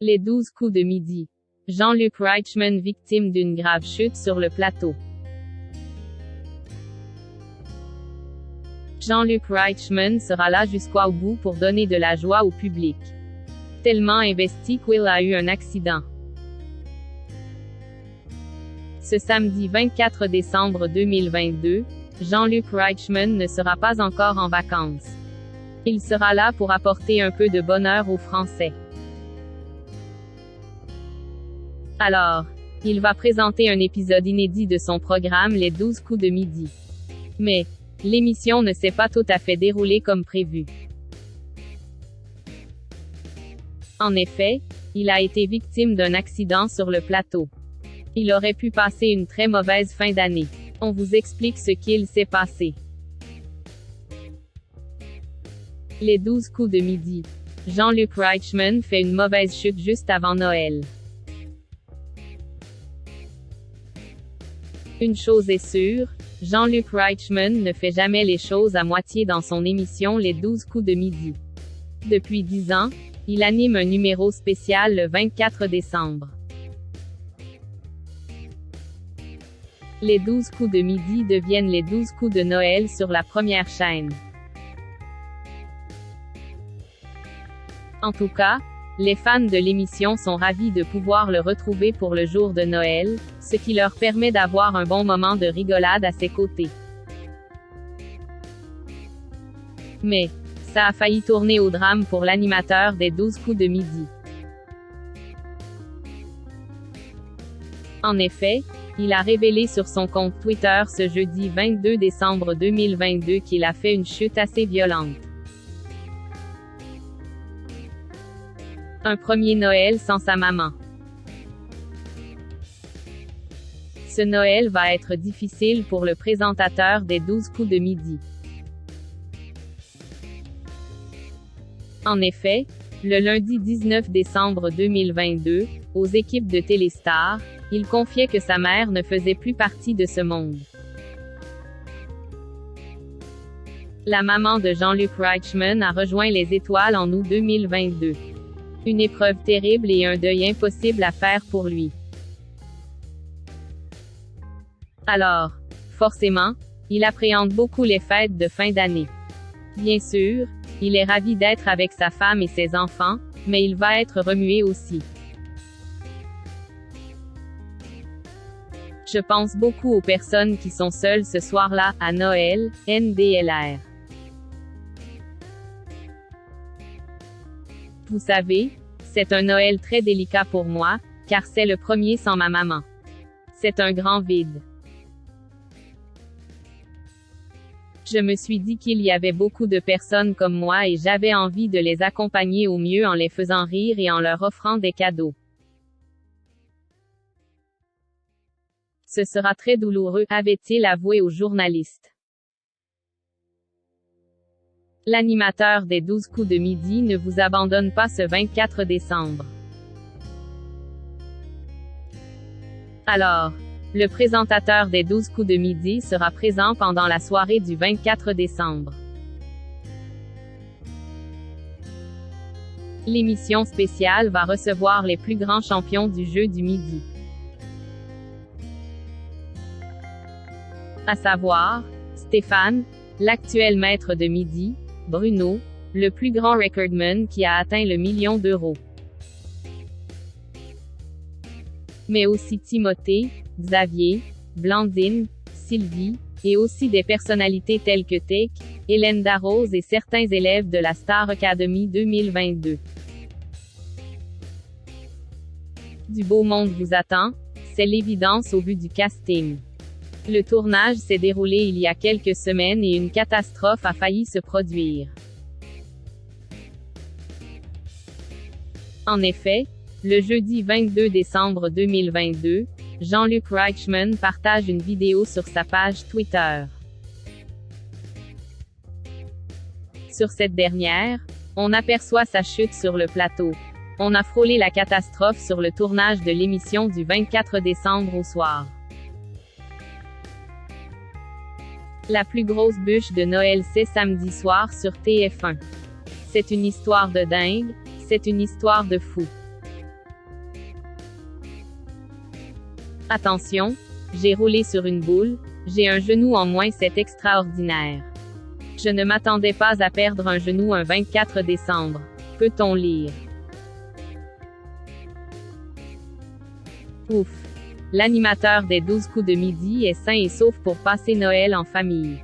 Les 12 coups de midi. Jean-Luc Reichmann victime d'une grave chute sur le plateau. Jean-Luc Reichmann sera là jusqu'au bout pour donner de la joie au public. Tellement investi qu'il a eu un accident. Ce samedi 24 décembre 2022, Jean-Luc Reichmann ne sera pas encore en vacances. Il sera là pour apporter un peu de bonheur aux Français. Alors, il va présenter un épisode inédit de son programme Les 12 coups de midi. Mais, l'émission ne s'est pas tout à fait déroulée comme prévu. En effet, il a été victime d'un accident sur le plateau. Il aurait pu passer une très mauvaise fin d'année. On vous explique ce qu'il s'est passé. Les 12 coups de midi. Jean-Luc Reichmann fait une mauvaise chute juste avant Noël. Une chose est sûre, Jean-Luc Reichmann ne fait jamais les choses à moitié dans son émission Les 12 coups de midi. Depuis 10 ans, il anime un numéro spécial le 24 décembre. Les 12 coups de midi deviennent les 12 coups de Noël sur la première chaîne. En tout cas, les fans de l'émission sont ravis de pouvoir le retrouver pour le jour de Noël, ce qui leur permet d'avoir un bon moment de rigolade à ses côtés. Mais, ça a failli tourner au drame pour l'animateur des 12 coups de midi. En effet, il a révélé sur son compte Twitter ce jeudi 22 décembre 2022 qu'il a fait une chute assez violente. Un premier Noël sans sa maman. Ce Noël va être difficile pour le présentateur des 12 coups de midi. En effet, le lundi 19 décembre 2022, aux équipes de Téléstar, il confiait que sa mère ne faisait plus partie de ce monde. La maman de Jean-Luc Reichmann a rejoint les étoiles en août 2022. Une épreuve terrible et un deuil impossible à faire pour lui. Alors, forcément, il appréhende beaucoup les fêtes de fin d'année. Bien sûr, il est ravi d'être avec sa femme et ses enfants, mais il va être remué aussi. Je pense beaucoup aux personnes qui sont seules ce soir-là, à Noël, NDLR. Vous savez, c'est un Noël très délicat pour moi, car c'est le premier sans ma maman. C'est un grand vide. Je me suis dit qu'il y avait beaucoup de personnes comme moi et j'avais envie de les accompagner au mieux en les faisant rire et en leur offrant des cadeaux. Ce sera très douloureux, avait-il avoué aux journalistes. L'animateur des 12 coups de midi ne vous abandonne pas ce 24 décembre. Alors, le présentateur des 12 coups de midi sera présent pendant la soirée du 24 décembre. L'émission spéciale va recevoir les plus grands champions du jeu du midi. À savoir, Stéphane, l'actuel maître de midi, Bruno, le plus grand recordman qui a atteint le million d'euros. Mais aussi Timothée, Xavier, Blandine, Sylvie, et aussi des personnalités telles que Tech, Hélène Darroze et certains élèves de la Star Academy 2022. Du beau monde vous attend, c'est l'évidence au vu du casting. Le tournage s'est déroulé il y a quelques semaines et une catastrophe a failli se produire. En effet, le jeudi 22 décembre 2022, Jean-Luc Reichmann partage une vidéo sur sa page Twitter. Sur cette dernière, on aperçoit sa chute sur le plateau. On a frôlé la catastrophe sur le tournage de l'émission du 24 décembre au soir. La plus grosse bûche de Noël, c'est samedi soir sur TF1. C'est une histoire de dingue, c'est une histoire de fou. Attention, j'ai roulé sur une boule, j'ai un genou en moins, c'est extraordinaire. Je ne m'attendais pas à perdre un genou un 24 décembre. Peut-on lire? Ouf! L'animateur des 12 coups de midi est sain et sauf pour passer Noël en famille.